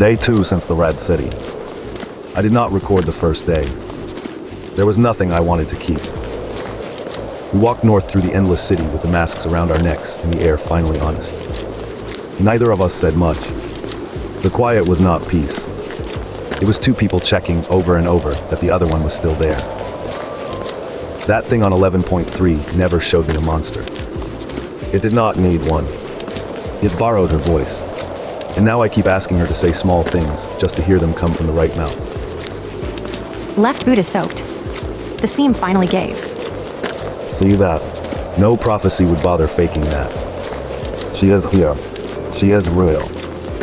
Day 2 since the Red City. I did not record the first day. There was nothing I wanted to keep. We walked north through the endless city with the masks around our necks and the air finally honest. Neither of us said much. The quiet was not peace. It was two people checking over and over that the other one was still there. That thing on 11.3 never showed me a monster. It did not need one. It borrowed her voice. And now I keep asking her to say small things just to hear them come from the right mouth. Left boot is soaked. The seam finally gave. See that? No prophecy would bother faking that. She is here. She is real.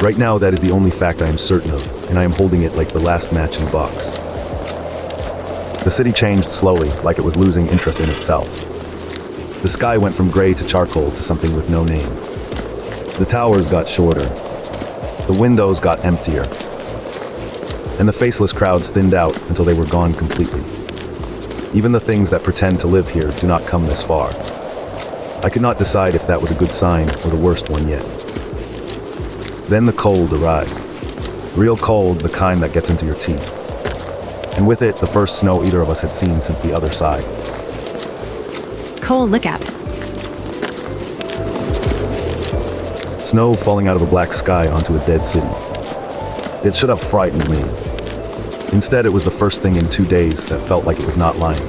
Right now, that is the only fact I am certain of, and I am holding it like the last match in the box. The city changed slowly, like it was losing interest in itself. The sky went from gray to charcoal to something with no name. The towers got shorter. The windows got emptier. And the faceless crowds thinned out until they were gone completely. Even the things that pretend to live here do not come this far. I could not decide if that was a good sign or the worst one yet. Then the cold arrived. Real cold, the kind that gets into your teeth. And with it, the first snow either of us had seen since the other side. Cole, look up. Snow falling out of a black sky onto a dead city. It should have frightened me. Instead, it was the first thing in 2 days that felt like it was not lying.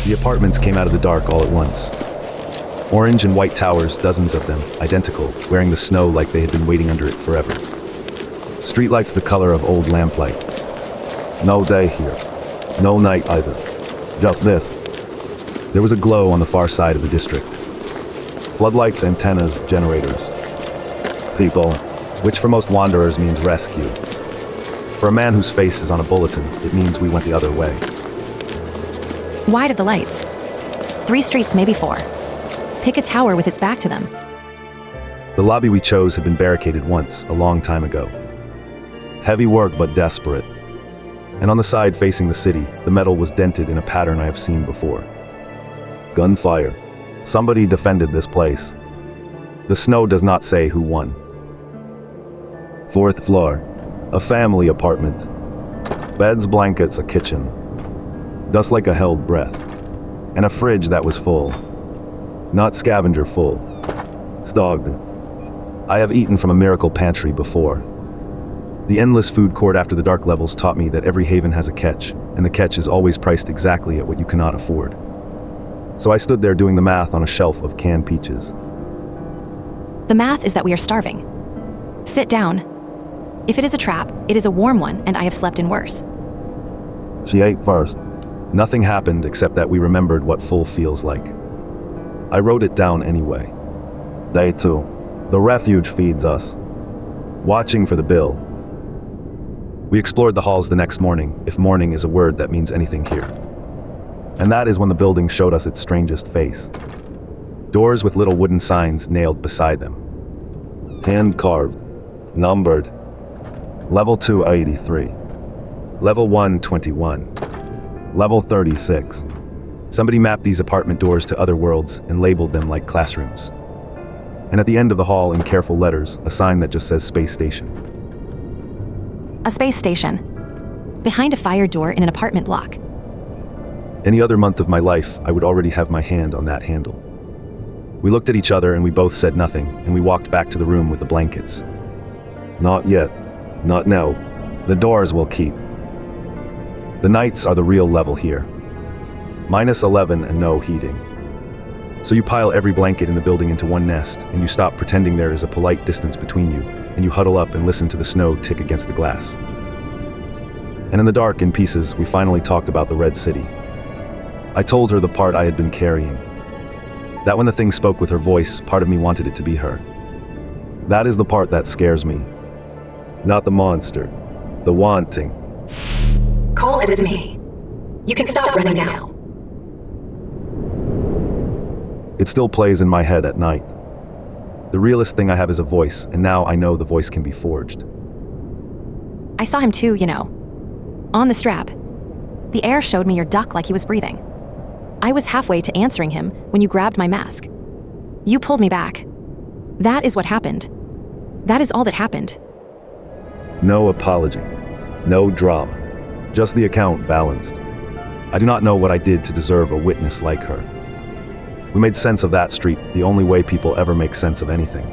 The apartments came out of the dark all at once. Orange and white towers, dozens of them, identical, wearing the snow like they had been waiting under it forever. Streetlights the color of old lamplight. No day here. No night either. Just this. There was a glow on the far side of the district. Floodlights, antennas, generators. People, which for most wanderers means rescue. For a man whose face is on a bulletin, it means we went the other way. Wide of the lights. 3 streets, maybe 4. Pick a tower with its back to them. The lobby we chose had been barricaded once, a long time ago. Heavy work but desperate. And on the side facing the city, the metal was dented in a pattern I have seen before. Gunfire. Somebody defended this place. The snow does not say who won. 4th floor. A family apartment. Beds, blankets, a kitchen. Dust like a held breath. And a fridge that was full. Not scavenger full. Stocked. I have eaten from a miracle pantry before. The endless food court after the dark levels taught me that every haven has a catch, and the catch is always priced exactly at what you cannot afford. So I stood there doing the math on a shelf of canned peaches. The math is that we are starving. Sit down. If it is a trap, it is a warm one, and I have slept in worse. She ate first. Nothing happened except that we remembered what full feels like. I wrote it down anyway. Day 2. The Refuge feeds us. Watching for the bill. We explored the halls the next morning, if morning is a word that means anything here. And that is when the building showed us its strangest face. Doors with little wooden signs nailed beside them. Hand-carved. Numbered. Level 2, 83. Level 1, 21. Level 36. Somebody mapped these apartment doors to other worlds and labeled them like classrooms. And at the end of the hall, in careful letters, a sign that just says Space Station. A space station. Behind a fire door in an apartment block. Any other month of my life, I would already have my hand on that handle. We looked at each other and we both said nothing, and we walked back to the room with the blankets. Not yet. Not now. The doors will keep. The nights are the real level here. -11 and no heating. So you pile every blanket in the building into one nest, and you stop pretending there is a polite distance between you, and you huddle up and listen to the snow tick against the glass. And in the dark, in pieces, we finally talked about the Red City. I told her the part I had been carrying. That when the thing spoke with her voice, part of me wanted it to be her. That is the part that scares me. Not the monster. The wanting. Cole, it is me. You can stop running now. It still plays in my head at night. The realest thing I have is a voice, and now I know the voice can be forged. I saw him too, you know. On the strap. The air showed me your duck like he was breathing. I was halfway to answering him when you grabbed my mask. You pulled me back. That is what happened. That is all that happened. No apology. No drama. Just the account balanced. I do not know what I did to deserve a witness like her. We made sense of that street the only way people ever make sense of anything.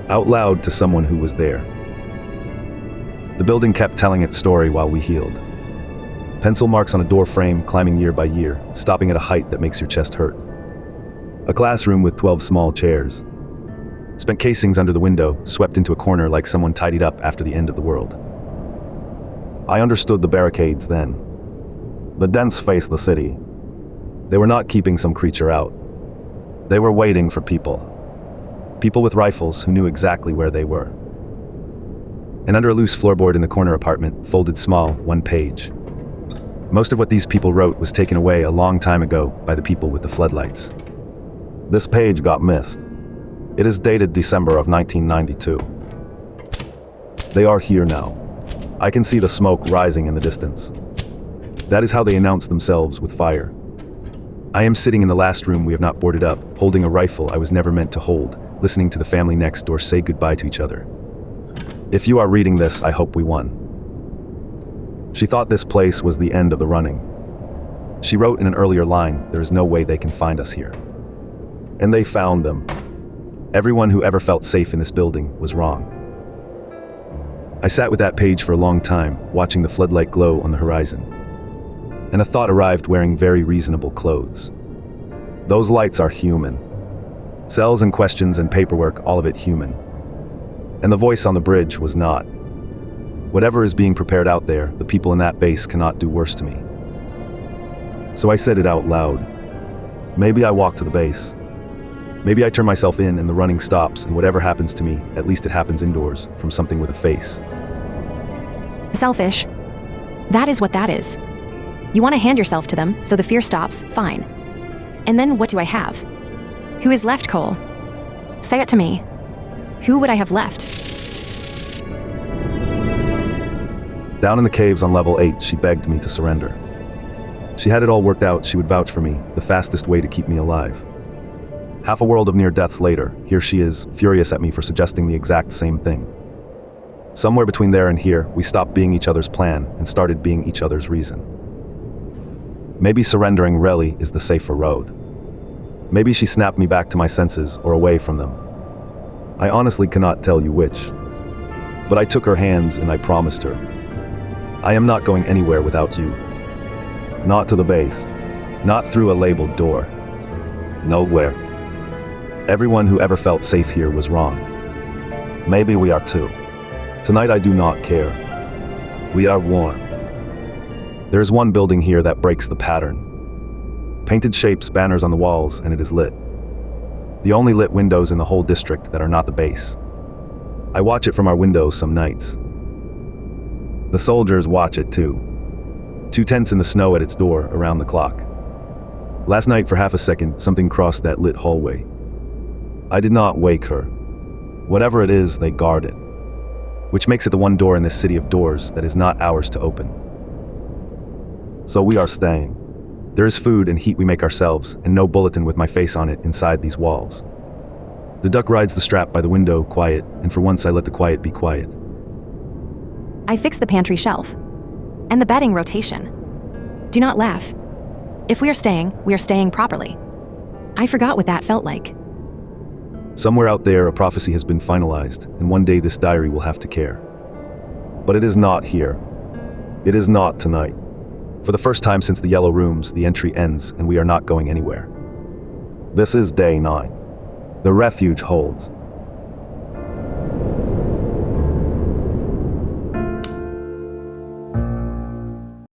Out loud to someone who was there. The building kept telling its story while we healed. Pencil marks on a door frame climbing year by year, stopping at a height that makes your chest hurt. A classroom with 12 small chairs. Spent casings under the window, swept into a corner like someone tidied up after the end of the world. I understood the barricades then. The dents faced the city. They were not keeping some creature out. They were waiting for people. People with rifles who knew exactly where they were. And under a loose floorboard in the corner apartment, folded small, one page. Most of what these people wrote was taken away a long time ago by the people with the floodlights. This page got missed. It is dated December of 1992. They are here now. I can see the smoke rising in the distance. That is how they announce themselves with fire. I am sitting in the last room we have not boarded up, holding a rifle I was never meant to hold, listening to the family next door say goodbye to each other. If you are reading this, I hope we won. She thought this place was the end of the running. She wrote in an earlier line, there is no way they can find us here. And they found them. Everyone who ever felt safe in this building was wrong. I sat with that page for a long time, watching the floodlight glow on the horizon. And a thought arrived wearing very reasonable clothes. Those lights are human. Cells and questions and paperwork, all of it human. And the voice on the bridge was not. Whatever is being prepared out there, the people in that base cannot do worse to me. So I said it out loud. Maybe I walk to the base. Maybe I turn myself in and the running stops, and whatever happens to me, at least it happens indoors, from something with a face. Selfish. That is what that is. You want to hand yourself to them, so the fear stops, fine. And then what do I have? Who is left, Cole? Say it to me. Who would I have left? Down in the caves on level 8, she begged me to surrender. She had it all worked out. She would vouch for me, the fastest way to keep me alive. Half a world of near deaths later, here she is, furious at me for suggesting the exact same thing. Somewhere between there and here, we stopped being each other's plan and started being each other's reason. Maybe surrendering really is the safer road. Maybe she snapped me back to my senses or away from them. I honestly cannot tell you which. But I took her hands and I promised her, I am not going anywhere without you. Not to the base. Not through a labeled door. Nowhere. Everyone who ever felt safe here was wrong. Maybe we are too. Tonight I do not care. We are warm. There is one building here that breaks the pattern. Painted shapes, banners on the walls, and it is lit. The only lit windows in the whole district that are not the base. I watch it from our windows some nights. The soldiers watch it too. 2 tents in the snow at its door, around the clock. Last night, for half a second, something crossed that lit hallway. I did not wake her. Whatever it is, they guard it. Which makes it the one door in this city of doors that is not ours to open. So we are staying. There is food and heat we make ourselves, and no bulletin with my face on it inside these walls. The duck rides the strap by the window, quiet, and for once I let the quiet be quiet. I fixed the pantry shelf. And the bedding rotation. Do not laugh. If we are staying properly. I forgot what that felt like. Somewhere out there, a prophecy has been finalized, and one day this diary will have to care. But it is not here. It is not tonight. For the first time since the yellow rooms, the entry ends, and we are not going anywhere. This is day 9. The refuge holds.